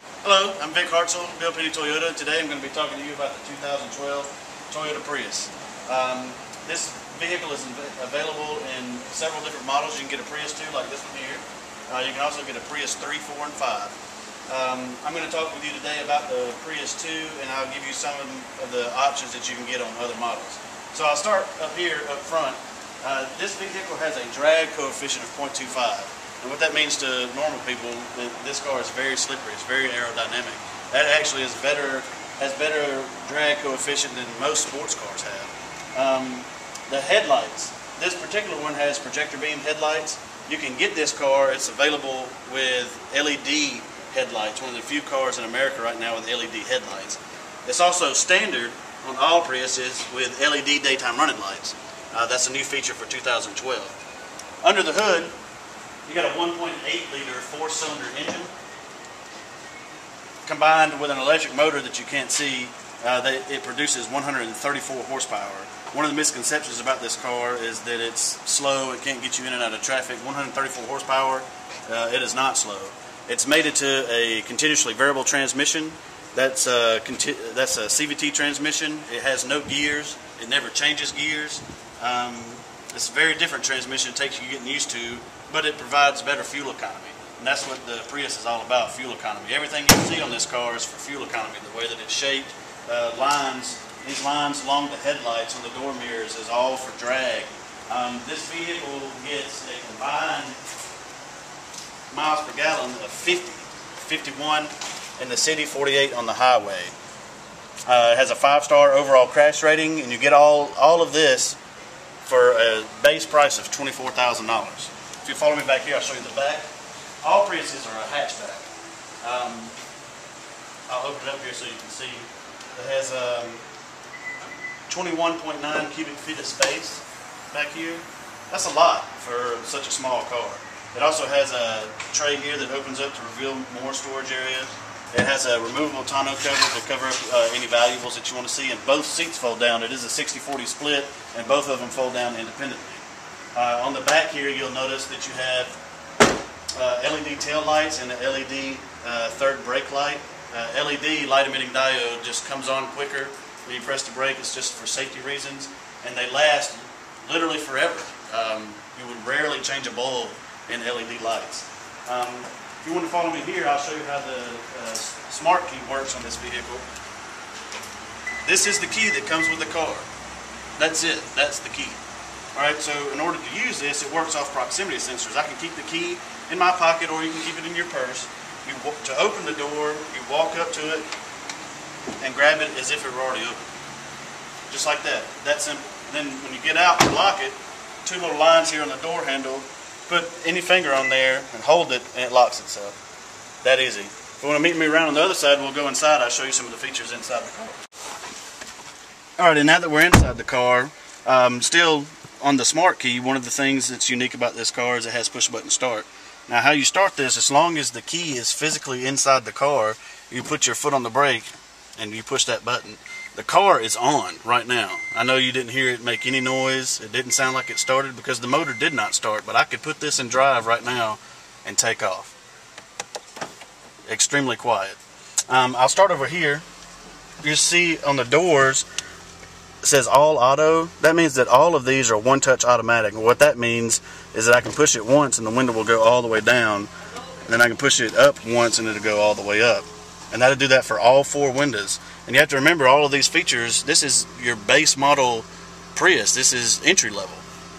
Hello, I'm Vic Heartsill, Penney Toyota. Today I'm going to be talking to you about the 2012 Toyota Prius. This vehicle is available in several different models. You can get a Prius 2 like this one here. You can also get a Prius 3, 4, and 5. I'm going to talk with you today about the Prius 2, and I'll give you some of the options that you can get on other models. So I'll start up here, up front. This vehicle has a drag coefficient of 0.25. And what that means to normal people, this car is very slippery, it's very aerodynamic. That actually has better drag coefficient than most sports cars have. The headlights, this particular one has projector beam headlights. You can get this car, it's available with LED headlights, one of the few cars in America right now with LED headlights. It's also standard on all Priuses with LED daytime running lights. That's a new feature for 2012. Under the hood, you got a 1.8-liter four-cylinder engine combined with an electric motor that you can't see. It produces 134 horsepower. One of the misconceptions about this car is that it's slow, it can't get you in and out of traffic. 134 horsepower, it is not slow. It's mated to a continuously variable transmission. That's a CVT transmission. It has no gears. It never changes gears. It's a very different transmission. It takes you getting used to, but it provides better fuel economy. And that's what the Prius is all about, fuel economy. Everything you see on this car is for fuel economy. The way that it's shaped, these lines along the headlights on the door mirrors is all for drag. This vehicle gets a combined miles per gallon of 51 in the city, 48 on the highway. It has a 5-star overall crash rating, and you get all of this for a base price of $24,000. If you follow me back here, I'll show you the back. All Priuses are a hatchback. I'll open it up here so you can see. It has 21.9 cubic feet of space back here. That's a lot for such a small car. It also has a tray here that opens up to reveal more storage areas. It has a removable tonneau cover to cover up any valuables that you want to see, and both seats fold down. It is a 60-40 split, and both of them fold down independently. On the back here, you'll notice that you have LED tail lights and an LED third brake light. LED light-emitting diode just comes on quicker when you press the brake. It's just for safety reasons, and they last literally forever. You would rarely change a bulb in LED lights. If you want to follow me here, I'll show you how the smart key works on this vehicle. This is the key that comes with the car. That's it. That's the key. Alright, so in order to use this, it works off proximity sensors. I can keep the key in my pocket, or you can keep it in your purse. To open the door, you walk up to it and grab it as if it were already open. Just like that. That's simple. Then when you get out to lock it, 2 little lines here on the door handle. Put any finger on there and hold it, and it locks itself. That easy. If you want to meet me around on the other side, we'll go inside. I'll show you some of the features inside the car. Alright, and now that we're inside the car, still on the smart key, one of the things that's unique about this car is it has push-button start. Now, how you start this, as long as the key is physically inside the car, you put your foot on the brake and you push that button. The car is on right now. I know you didn't hear it make any noise. It didn't sound like it started because the motor did not start, but I could put this in drive right now and take off. Extremely quiet. I'll start over here. You see on the doors, it says all auto. That means that all of these are one-touch automatic. And what that means is that I can push it once and the window will go all the way down. And then I can push it up once and it'll go all the way up. And that'll do that for all 4 windows. And you have to remember all of these features. This is your base model Prius. This is entry level.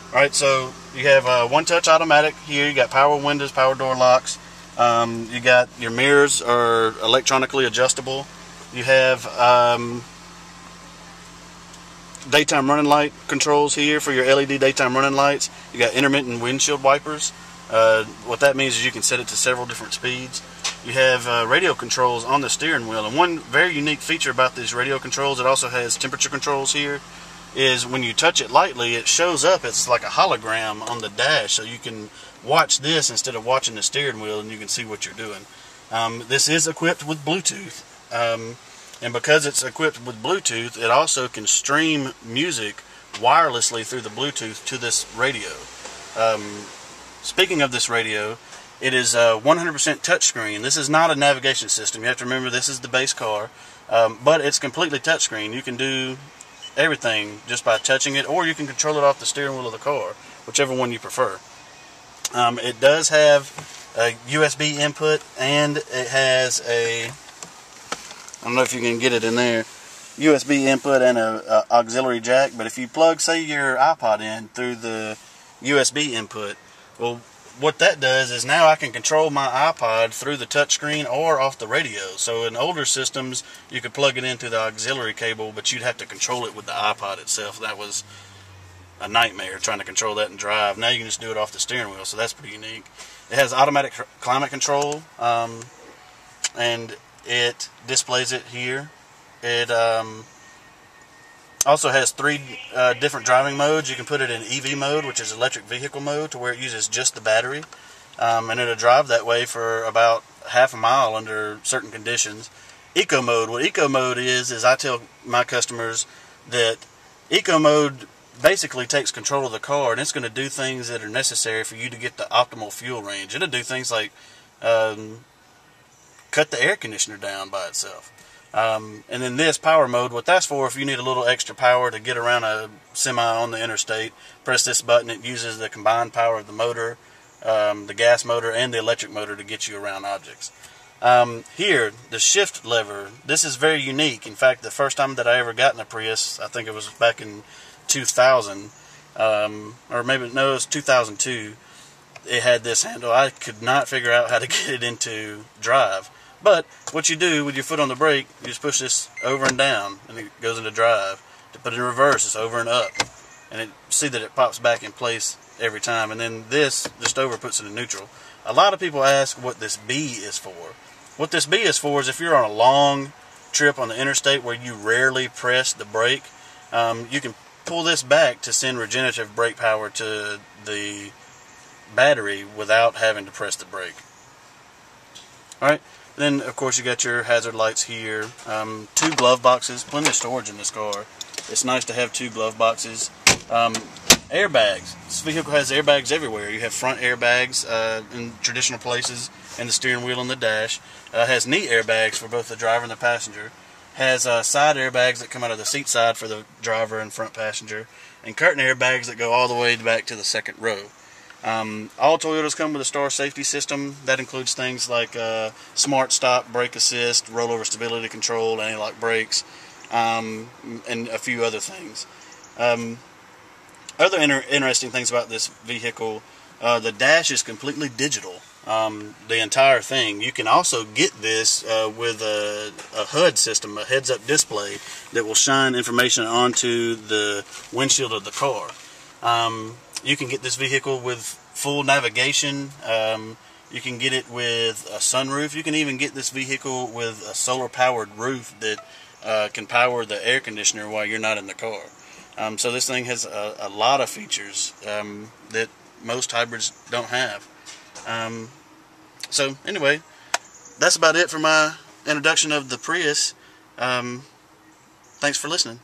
Alright, so you have one-touch automatic here. You got power windows, power door locks. You got your mirrors are electronically adjustable. You have daytime running light controls here for your LED daytime running lights. You got intermittent windshield wipers. What that means is you can set it to several different speeds. You have radio controls on the steering wheel, and one very unique feature about these radio controls, it also has temperature controls here, is when you touch it lightly, it shows up, it's like a hologram on the dash, so you can watch this instead of watching the steering wheel, and you can see what you're doing. This is equipped with Bluetooth, and because it's equipped with Bluetooth, it also can stream music wirelessly through the Bluetooth to this radio. Speaking of this radio, It is 100% touchscreen. This is not a navigation system. You have to remember this is the base car, but it's completely touchscreen. You can do everything just by touching it, or you can control it off the steering wheel of the car, whichever one you prefer. It does have a USB input, and it has a, I don't know if you can get it in there, USB input and a auxiliary jack. But if you plug, say, your iPod in through the USB input, well, what that does is now I can control my iPod through the touchscreen or off the radio. So in older systems, you could plug it into the auxiliary cable, but you'd have to control it with the iPod itself. That was a nightmare trying to control that and drive. Now you can just do it off the steering wheel, so that's pretty unique. It has automatic climate control, and it displays it here. It also has 3 different driving modes. You can put it in EV mode, which is electric vehicle mode, to where it uses just the battery, and it'll drive that way for about half a mile under certain conditions. Eco mode. What eco mode is I tell my customers that eco mode basically takes control of the car, and it's going to do things that are necessary for you to get the optimal fuel range. It'll do things like cut the air conditioner down by itself. And then this power mode, what that's for, if you need a little extra power to get around a semi on the interstate, press this button. It uses the combined power of the motor, the gas motor, and the electric motor to get you around objects. Here, the shift lever, this is very unique. In fact, the first time that I ever got in a Prius, I think it was back in 2000, or maybe, no, it was 2002, it had this handle. I could not figure out how to get it into drive. But what you do with your foot on the brake, you just push this over and down, and it goes into drive. To put it in reverse, it's over and up. And see that it pops back in place every time. And then this, just over, puts it in neutral. A lot of people ask what this B is for. What this B is for is if you're on a long trip on the interstate where you rarely press the brake, you can pull this back to send regenerative brake power to the battery without having to press the brake. Alright. Then, of course, you got your hazard lights here, 2 glove boxes, plenty of storage in this car. It's nice to have 2 glove boxes. Airbags. This vehicle has airbags everywhere. You have front airbags in traditional places, and the steering wheel and the dash. Has knee airbags for both the driver and the passenger. Has side airbags that come out of the seat side for the driver and front passenger. And curtain airbags that go all the way back to the second row. All Toyotas come with a Star safety system. That includes things like Smart Stop, Brake Assist, Rollover Stability Control, Anti-Lock Brakes, and a few other things. Other interesting things about this vehicle, the dash is completely digital. The entire thing. You can also get this with a HUD system, a heads-up display, that will shine information onto the windshield of the car. You can get this vehicle with full navigation. You can get it with a sunroof. You can even get this vehicle with a solar-powered roof that can power the air conditioner while you're not in the car. So this thing has a lot of features that most hybrids don't have. So anyway, that's about it for my introduction of the Prius. Thanks for listening.